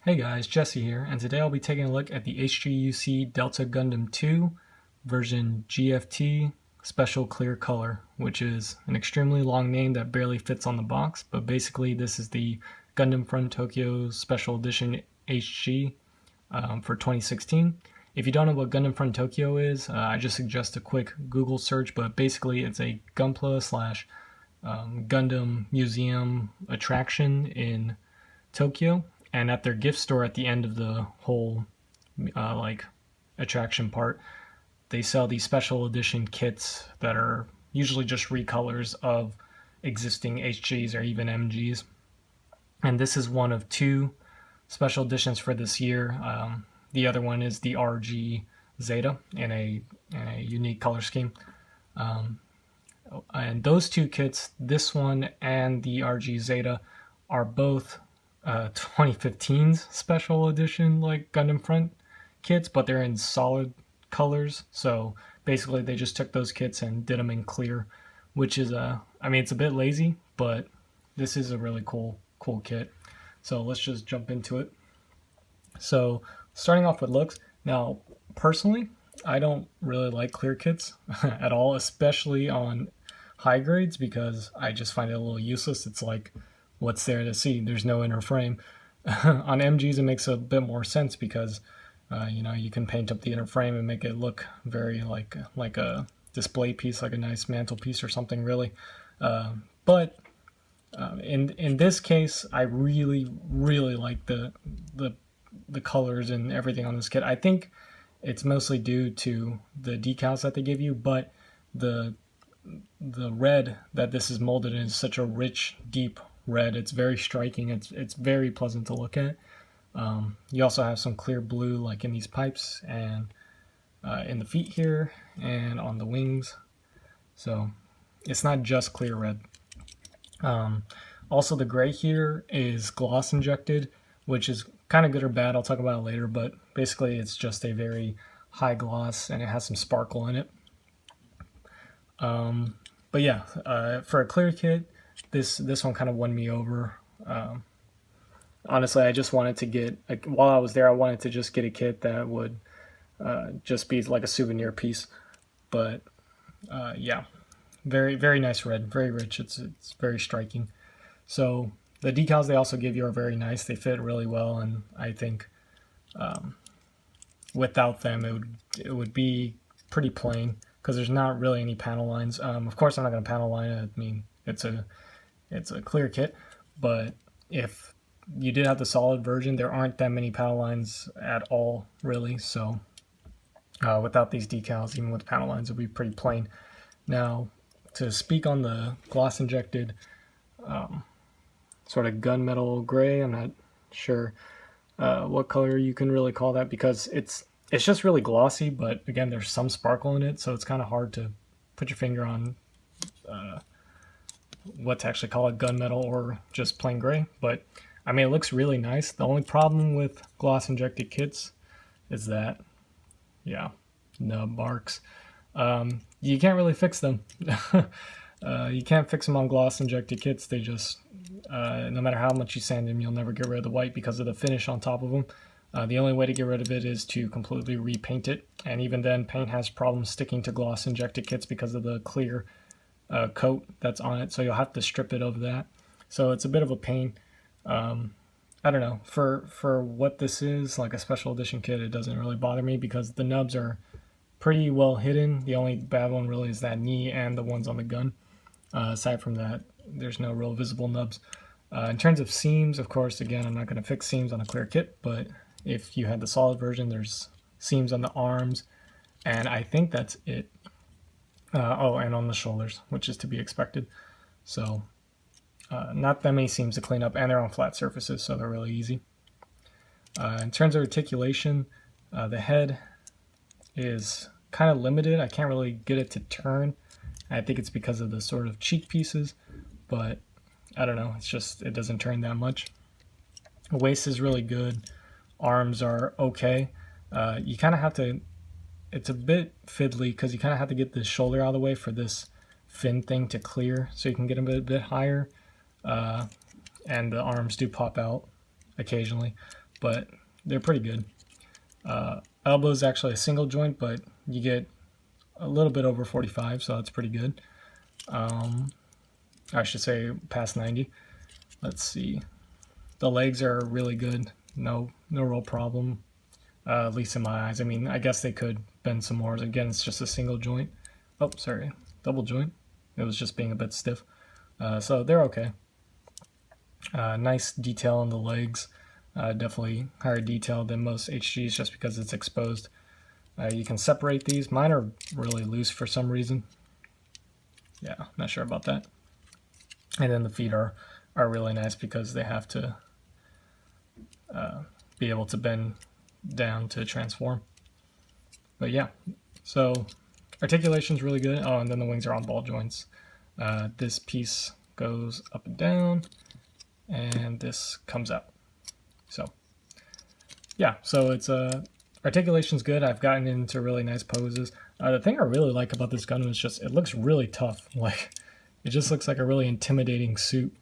Hey guys, Jesse here, and today I'll be taking a look at the HGUC Delta Gundam 2 version GFT Special Clear Color, which is an extremely long name that barely fits on the box, but basically this is the Gundam from Tokyo Special Edition HG for 2016. If you don't know what Gundam from Tokyo is, I just suggest a quick Google search, but basically it's a Gunpla slash Gundam museum attraction in Tokyo, and at their gift store at the end of the whole like attraction part, they sell these special edition kits that are usually just recolors of existing HGs or even MGs. And this is one of two special editions for this year. The other one is the RG Zeta in a unique color scheme. And those two kits, this one and the RG Zeta, are both 2015's special edition like Gundam Front kits, but they're in solid colors. So basically, they just took those kits and did them in clear, which is I mean, it's a bit lazy, but this is a really cool kit. So let's just jump into it. So starting off with looks. Now, personally, I don't really like clear kits at all, especially on high grades, because I just find it a little useless. It's like, what's there to see? There's no inner frame. On MGs, it makes a bit more sense because you can paint up the inner frame and make it look very like a display piece, like a nice mantelpiece or something, really. But in this case, I really like the colors and everything on this kit. I think it's mostly due to the decals that they give you, but the red that this is molded in is such a rich, deep red. It's very striking. It's very pleasant to look at. You also have some clear blue, like in these pipes and in the feet here and on the wings. So it's not just clear red. Also, the gray here is gloss injected, which is kind of good or bad. I'll talk about it later, but basically it's just a very high gloss and it has some sparkle in it. But yeah, for a clear kit, this one kind of won me over. Honestly, I just wanted to get, like, while I was there, I wanted to just get a kit that would just be like a souvenir piece. But yeah, very nice red, very rich. It's very striking. So the decals they also give you are very nice. They fit really well, and I think without them it would be pretty plain because there's not really any panel lines. Of course, I'm not going to panel line it. I mean, it's a clear kit, but if you did have the solid version, there aren't that many panel lines at all, really. So without these decals, even with panel lines, it would be pretty plain. Now, to speak on the gloss injected sort of gunmetal gray, I'm not sure what color you can really call that because it's just really glossy, but again, there's some sparkle in it, so it's kind of hard to put your finger on what to actually call it, gunmetal or just plain gray. But I mean, it looks really nice. The only problem with gloss injected kits is that, yeah, nub marks. You can't really fix them. You can't fix them on gloss injected kits. They just, no matter how much you sand them, you'll never get rid of the white because of the finish on top of them. The only way to get rid of it is to completely repaint it, and even then, paint has problems sticking to gloss injected kits because of the clear coat that's on it, so you'll have to strip it of that. So it's a bit of a pain. I don't know, for what this is, like a special edition kit, it doesn't really bother me because the nubs are pretty well hidden. The only bad one really is that knee and the ones on the gun. Aside from that, there's no real visible nubs. In terms of seams, of course, again, I'm not going to fix seams on a clear kit, but if you had the solid version, there's seams on the arms, and I think that's it. Oh, and on the shoulders, which is to be expected. So not that many seams to clean up, and they're on flat surfaces, so they're really easy. In terms of articulation, the head is kind of limited. I can't really get it to turn. I think it's because of the sort of cheek pieces, but I don't know. It's just, it doesn't turn that much. The waist is really good. Arms are okay. You kind of have to, it's a bit fiddly because you kind of have to get the shoulder out of the way for this fin thing to clear so you can get them a bit higher. And the arms do pop out occasionally. but they're pretty good. Elbow is actually a single joint, but you get a little bit over 45, so that's pretty good. I should say past 90. Let's see. The legs are really good. No real problem, at least in my eyes. I mean, I guess they could bend some more. Again, it's just a single joint. Oh, sorry, double joint. It was just being a bit stiff. So they're okay. Nice detail on the legs. Definitely higher detail than most HGs just because it's exposed. You can separate these. Mine are really loose for some reason. Yeah, not sure about that. And then the feet are really nice because they have to be able to bend down to transform. But yeah, so articulation is really good. Oh, and then the wings are on ball joints. This piece goes up and down, and this comes out. So yeah, so it's articulation's good. I've gotten into really nice poses. The thing I really like about this Gundam is just it looks really tough. Like it just looks like a really intimidating suit.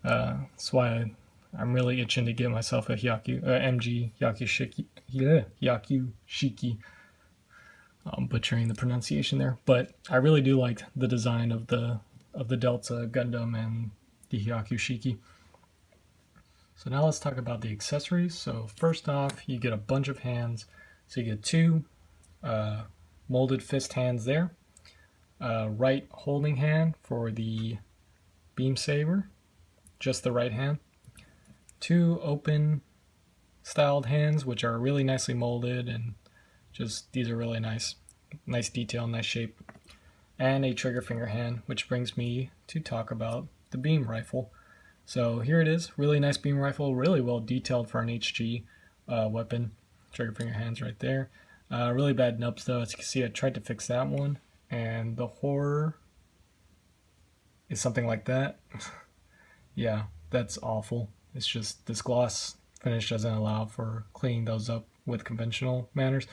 That's why I'm really itching to get myself a MG Yakushiki. I'm butchering the pronunciation there, but I really do like the design of the Delta Gundam and the Yakushiki. So now let's talk about the accessories. So first off, you get a bunch of hands. So you get two molded fist hands there. Right holding hand for the beam saber, just the right hand. Two open styled hands, which are really nicely molded, and just these are really nice detail, nice shape. And a trigger finger hand, which brings me to talk about the beam rifle. So here it is, really nice beam rifle, really well detailed for an HG weapon. Trigger finger hands right there. Really bad nubs though, as you can see I tried to fix that one, and the horror is something like that. Yeah, that's awful. It's just this gloss finish doesn't allow for cleaning those up with conventional manners.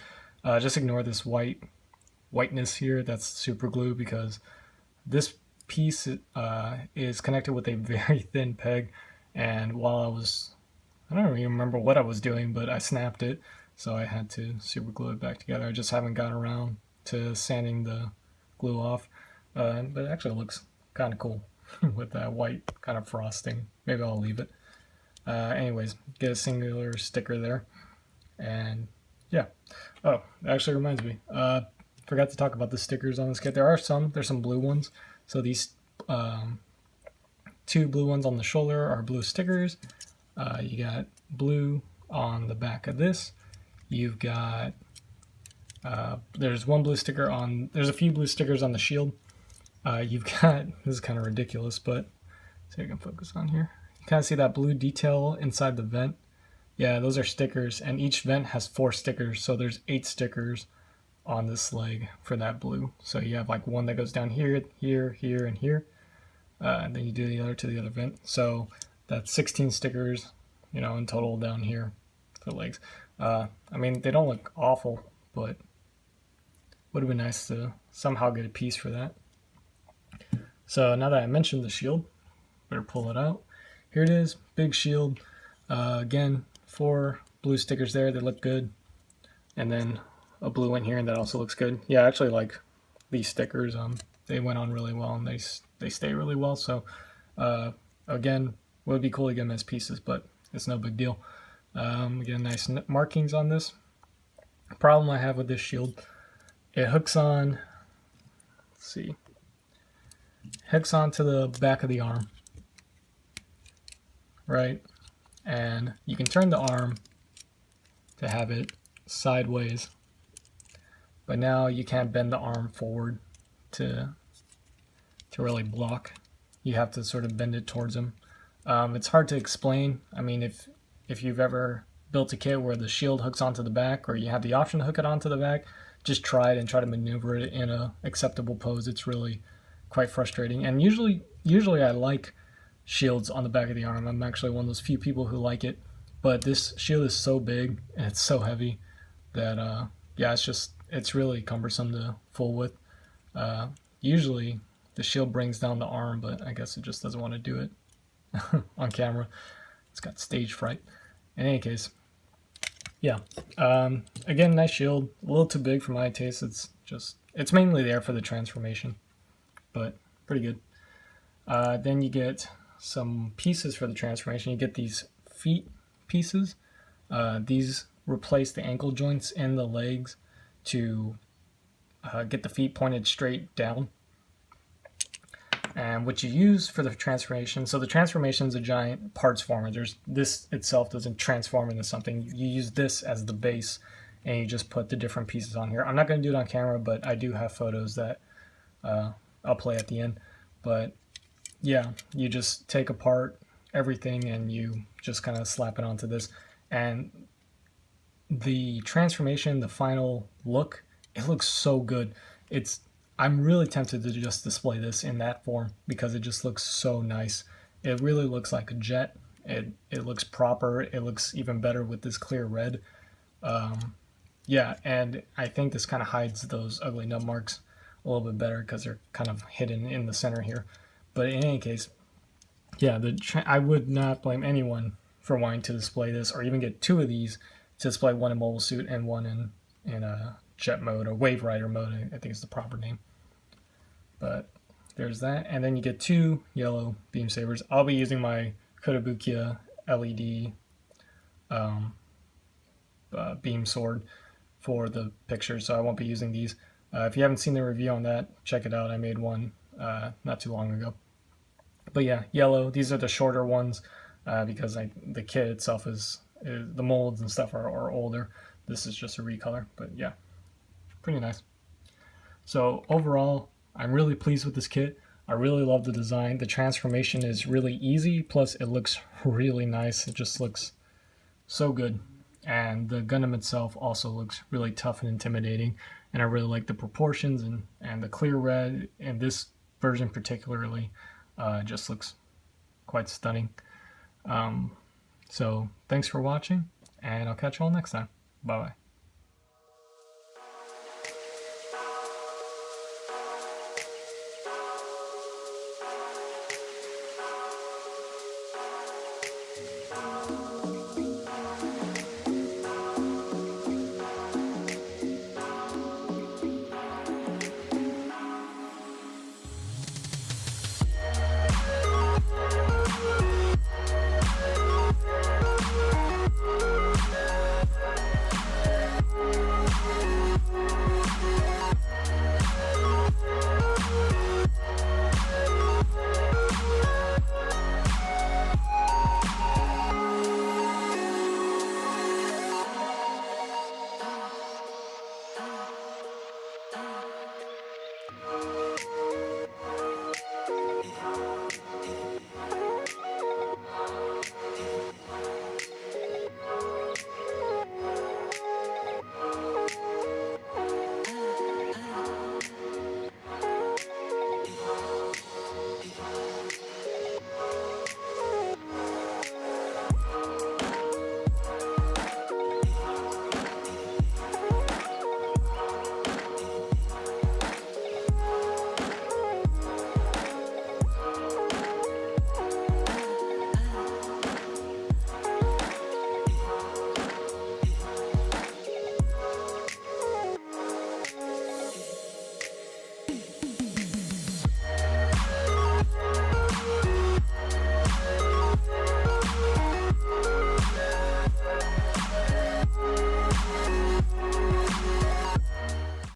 Just ignore this whiteness here, that's super glue, because this piece is connected with a very thin peg, and while I don't even remember what I was doing, but I snapped it, so I had to super glue it back together. I just haven't got around to sanding the glue off, but it actually looks kind of cool with that white kind of frosting. Maybe I'll leave it. Anyways, get a singular sticker there, and yeah. Oh, it actually reminds me, forgot to talk about the stickers on this kit. There's some blue ones. So these two blue ones on the shoulder are blue stickers. You got blue on the back of this. You've got there's one blue sticker on. There's a few blue stickers on the shield. You've got, this is kind of ridiculous, but see if I can focus on here. You kind of see that blue detail inside the vent. Yeah, those are stickers, and each vent has 4 stickers, so there's 8 stickers on this leg for that blue. So you have like one that goes down here, here, here, and here, and then you do the other to the other vent. So that's 16 stickers, you know, in total down here for the legs. I mean, they don't look awful, but would have been nice to somehow get a piece for that. So now that I mentioned the shield, better pull it out. Here it is, big shield. Again, 4 blue stickers there that look good, and then a blue one here, and that also looks good. Yeah, I actually like these stickers. They went on really well, and they stay really well. So again, would be cool to get them as pieces, but it's no big deal. Again, nice markings on this. Problem I have with this shield, it hooks on. Let's see, hooks onto the back of the arm, right? And you can turn the arm to have it sideways, but now you can't bend the arm forward to really block. You have to sort of bend it towards him. It's hard to explain. I mean, if you've ever built a kit where the shield hooks onto the back, or you have the option to hook it onto the back, just try it and try to maneuver it in a acceptable pose. It's really quite frustrating. And usually I like shields on the back of the arm. I'm actually one of those few people who like it, but this shield is so big and it's so heavy that yeah, it's really cumbersome to fool with. Usually the shield brings down the arm, but I guess it just doesn't want to do it on camera. It's got stage fright. In any case, Yeah. Again, nice shield. A little too big for my taste. It's mainly there for the transformation, but pretty good. Then you get some pieces for the transformation. You get these feet pieces. These replace the ankle joints in the legs to get the feet pointed straight down. And what you use for the transformation, so the transformation is a giant parts former. This itself doesn't transform into something. You use this as the base, and you just put the different pieces on here. I'm not going to do it on camera, but I do have photos that I'll play at the end. But yeah, you just take apart everything and you just kind of slap it onto this. And the transformation, the final look, it looks so good. I'm really tempted to just display this in that form because it just looks so nice. It really looks like a jet. It looks proper. It looks even better with this clear red. Yeah, and I think this kind of hides those ugly nub marks a little bit better because they're kind of hidden in the center here. But in any case, yeah, I would not blame anyone for wanting to display this or even get two of these to display one in mobile suit and one in a jet mode or wave rider mode, I think is the proper name. But there's that, and then you get two yellow beam sabers. I'll be using my Kotobukiya LED beam sword for the picture, so I won't be using these. If you haven't seen the review on that, check it out. I made one not too long ago. But yeah, yellow. These are the shorter ones because the kit itself is the molds and stuff are older. This is just a recolor, but yeah, pretty nice. So overall, I'm really pleased with this kit. I really love the design. The transformation is really easy, plus it looks really nice. It just looks so good. And the Gundam itself also looks really tough and intimidating. And I really like the proportions and the clear red, and this version particularly just looks quite stunning. So thanks for watching, and I'll catch you all next time. Bye bye.